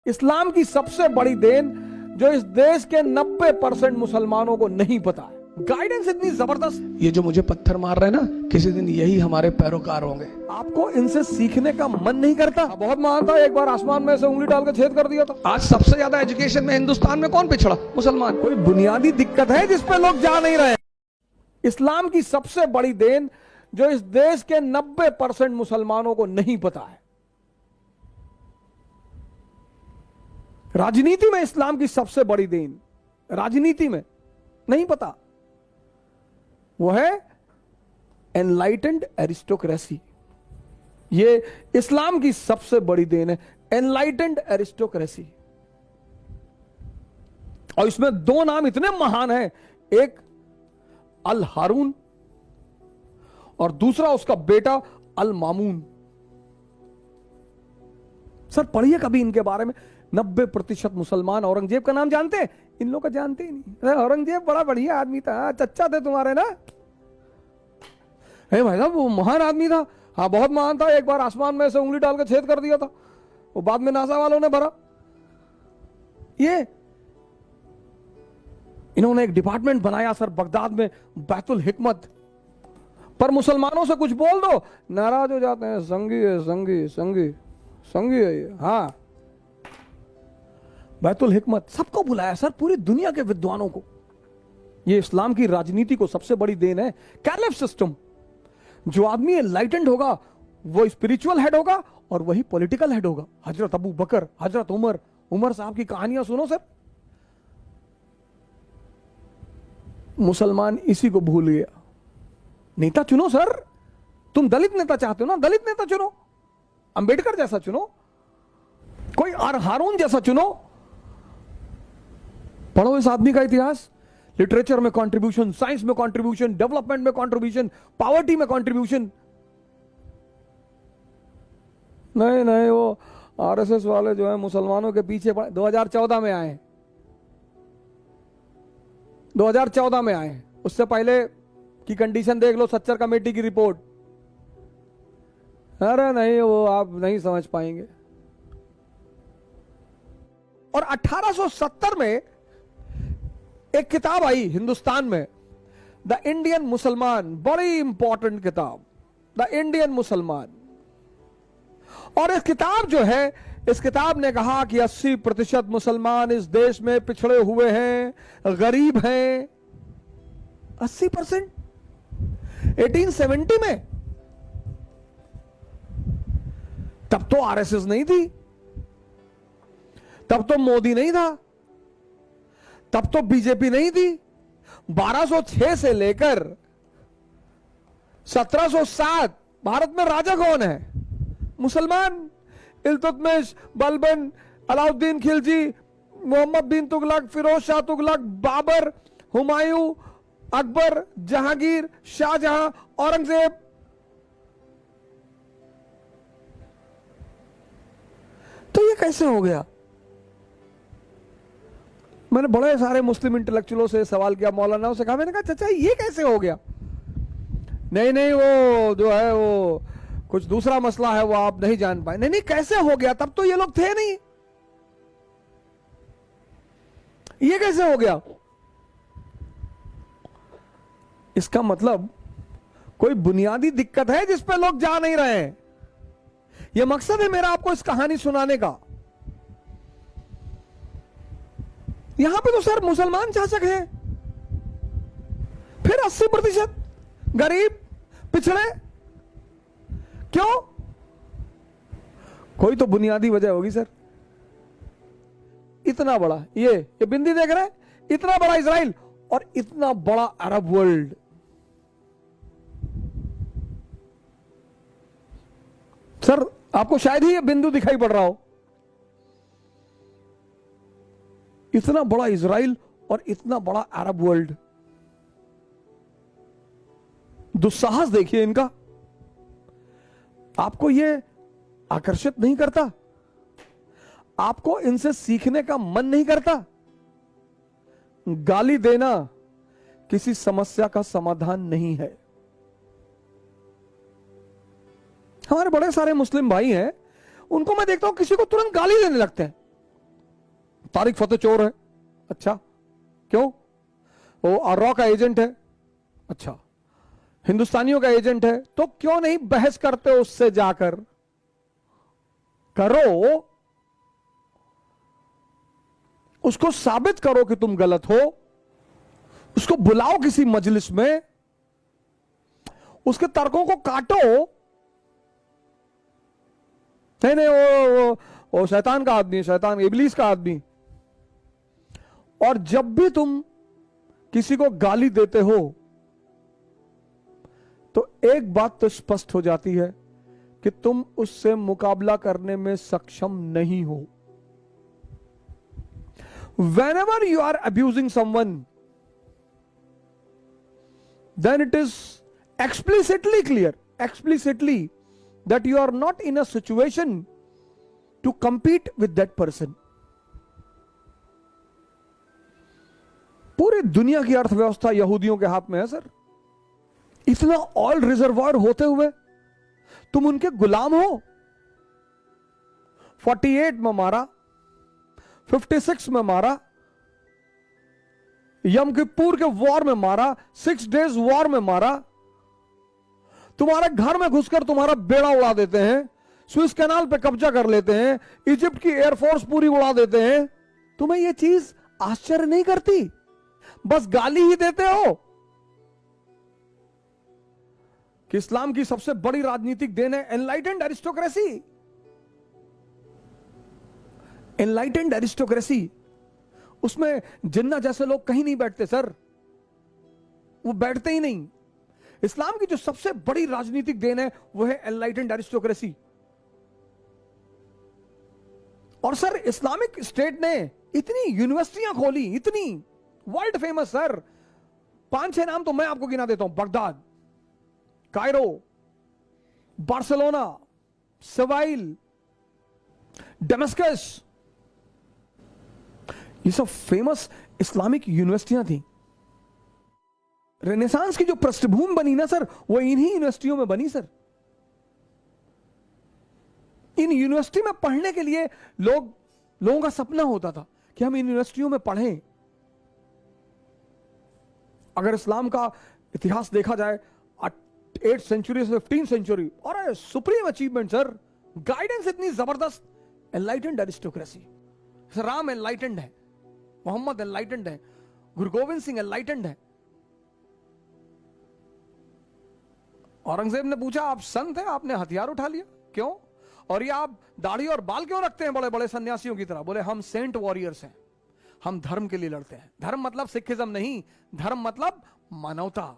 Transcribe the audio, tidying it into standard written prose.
इस्लाम की सबसे बड़ी देन जो इस देश के 90% मुसलमानों को नहीं पता है। गाइडेंस इतनी जबरदस्त। ये जो मुझे पत्थर मार रहे हैं ना, किसी दिन यही हमारे पैरोकार होंगे। आपको इनसे सीखने का मन नहीं करता। बहुत महान था, एक बार आसमान में से उंगली डाल के छेद कर दिया था। आज सबसे ज्यादा एजुकेशन में हिंदुस्तान में कौन पिछड़ा? मुसलमान। कोई बुनियादी दिक्कत है जिस पे लोग जा नहीं रहे। इस्लाम की सबसे बड़ी देन जो इस देश के 90% मुसलमानों को नहीं पता है। राजनीति में इस्लाम की सबसे बड़ी देन, राजनीति में नहीं पता, वो है एनलाइटेंड एरिस्टोक्रेसी। ये इस्लाम की सबसे बड़ी देन है, एनलाइटेंड एरिस्टोक्रेसी। और इसमें दो नाम इतने महान हैं, एक अल हारून और दूसरा उसका बेटा अल मामून। सर पढ़िए कभी इनके बारे में। 90% मुसलमान औरंगजेब का नाम जानते हैं, इन लोग का जानते ही नहीं। औरंगजेब बड़ा बढ़िया आदमी था, चच्चा थे तुम्हारे ना। भाई साहब वो महान आदमी था, हाँ बहुत महान था। एक बार आसमान में से उंगली डाल के छेद कर दिया था, वो बाद में नासा वालों ने भरा। ये इन्होंने एक डिपार्टमेंट बनाया सर बगदाद में, बैतुल हिकमत। पर मुसलमानों से कुछ बोल दो, नाराज हो जाते हैं। संगी है, संगी संगी संगी है ये। हाँ, बैतुल हिकमत सबको बुलाया सर, पूरी दुनिया के विद्वानों को। ये इस्लाम की राजनीति को सबसे बड़ी देन है। Caliph system. जो आदमी एनलाइटेंड होगा वो स्पिरिचुअल हेड होगा और वही पॉलिटिकल हेड होगा। हजरत अबू बकर, हजरत उमर, उमर साहब की कहानियां सुनो सर। मुसलमान इसी को भूल गया। नेता चुनो सर, तुम दलित नेता चाहते हो ना, दलित नेता चुनो, अंबेडकर जैसा चुनो, कोई हारून जैसा चुनो। पढ़ो इस आदमी का इतिहास। लिटरेचर में कंट्रीब्यूशन, साइंस में कंट्रीब्यूशन, डेवलपमेंट में कंट्रीब्यूशन, पॉवर्टी में कंट्रीब्यूशन। नहीं नहीं, वो आरएसएस वाले जो है मुसलमानों के पीछे 2014 में आए, 2014 में आए। उससे पहले की कंडीशन देख लो, सच्चर कमेटी की रिपोर्ट। अरे नहीं, वो आप नहीं समझ पाएंगे। और 1870 में एक किताब आई हिंदुस्तान में, द इंडियन मुसलमान, बड़ी इंपॉर्टेंट किताब, द इंडियन मुसलमान। और इस किताब जो है, इस किताब ने कहा कि 80% मुसलमान इस देश में पिछड़े हुए हैं, गरीब हैं। 80%। 1870 में तब तो आरएसएस नहीं थी, तब तो मोदी नहीं था, तब तो बीजेपी नहीं थी। 1206 से लेकर 1707 भारत में राजा कौन है? मुसलमान। इल्तुतमिश, बलबन, अलाउद्दीन खिलजी, मोहम्मद बिन तुगलक, फिरोज शाह तुगलक, बाबर, हुमायूं, अकबर, जहांगीर, शाहजहां, औरंगजेब। तो ये कैसे हो गया? मैंने बड़े सारे मुस्लिम इंटेलेक्चुअलों से सवाल किया, मौलानाओं से कहा, मैंने कहा चाचा ये कैसे हो गया? नहीं नहीं, वो जो है वो कुछ दूसरा मसला है, वो आप नहीं जान पाए। नहीं नहीं, कैसे हो गया? तब तो ये लोग थे नहीं, ये कैसे हो गया? इसका मतलब कोई बुनियादी दिक्कत है जिस पे लोग जा नहीं रहे हैं। यह मकसद है मेरा आपको इस कहानी सुनाने का। यहां पे तो सर मुसलमान शासक हैं, फिर 80% गरीब, पिछड़े। क्यों? कोई तो बुनियादी वजह होगी सर। इतना बड़ा ये बिंदी देख रहे हैं, इतना बड़ा इजराइल और इतना बड़ा अरब वर्ल्ड। सर आपको शायद ही ये बिंदु दिखाई पड़ रहा हो। इतना बड़ा इजराइल और इतना अरब अरब वर्ल्ड। दुस्साहस देखिए इनका। आपको ये आकर्षित नहीं करता? आपको इनसे सीखने का मन नहीं करता? गाली देना किसी समस्या का समाधान नहीं है। हमारे बड़े सारे मुस्लिम भाई हैं, उनको मैं देखता हूं किसी को तुरंत गाली देने लगते हैं। तारिक फतेह चोर है। अच्छा, क्यों? वो आर्रॉ का एजेंट है। अच्छा, हिंदुस्तानियों का एजेंट है, तो क्यों नहीं बहस करते उससे जाकर? करो, उसको साबित करो कि तुम गलत हो, उसको बुलाओ किसी मजलिस में, उसके तर्कों को काटो। नहीं नहीं, वो शैतान का आदमी है, शैतान इबलीस का आदमी। और जब भी तुम किसी को गाली देते हो तो एक बात तो स्पष्ट हो जाती है कि तुम उससे मुकाबला करने में सक्षम नहीं हो। Whenever you are abusing someone, then it is explicitly clear, that you are not in a situation to compete with that person. पूरी दुनिया की अर्थव्यवस्था यहूदियों के हाथ में है सर। इतना ऑयल रिजर्वायर होते हुए तुम उनके गुलाम हो। 48 में मारा, 56 में मारा, यम किप्पुर के वॉर में मारा, 6 डेज वॉर में मारा, तुम्हारे घर में घुसकर तुम्हारा बेड़ा उड़ा देते हैं, स्विस कैनाल पे कब्जा कर लेते हैं, इजिप्ट की एयरफोर्स पूरी उड़ा देते हैं। तुम्हें यह चीज आश्चर्य नहीं करती? बस गाली ही देते हो कि इस्लाम की सबसे बड़ी राजनीतिक देन है एनलाइटेंड एरिस्टोक्रेसी। एनलाइटेंड एरिस्टोक्रेसी, उसमें जिन्ना जैसे लोग कहीं नहीं बैठते सर, वो बैठते ही नहीं। इस्लाम की जो सबसे बड़ी राजनीतिक देन है वो है एनलाइटेंड एरिस्टोक्रेसी। और सर इस्लामिक स्टेट ने इतनी यूनिवर्सिटियां खोली, इतनी वर्ल्ड फेमस सर। 5-6 नाम तो मैं आपको गिना देता हूं: Baghdad, Cairo, Barcelona, Seville, Damascus. ये सब फेमस इस्लामिक यूनिवर्सिटियां थी। रेनेसांस की जो पृष्ठभूमि बनी ना सर, वो इन्हीं यूनिवर्सिटियों में बनी सर। इन यूनिवर्सिटी में पढ़ने के लिए लोगों का सपना होता था कि हम इन यूनिवर्सिटियों में पढ़ें। अगर इस्लाम का इतिहास देखा जाए, 8th सेंचुरी से 15th सेंचुरी, और सुप्रीम अचीवमेंट सर। गाइडेंस इतनी जबरदस्त, एनलाइटेंड एरिस्टोक्रेसी। राम एनलाइटेंड है, मोहम्मद एनलाइटेंड है, गुरु गोविंद सिंह एनलाइटेंड है। औरंगजेब ने पूछा, आप संत हैं, आपने हथियार उठा लिया, क्यों? और ये आप दाढ़ी और बाल क्यों रखते हैं बड़े बड़े सन्यासियों की तरह? बोले, हम सेंट वॉरियर्स हैं, हम धर्म के लिए लड़ते हैं। धर्म मतलब सिखिज्म नहीं, धर्म मतलब मानवता।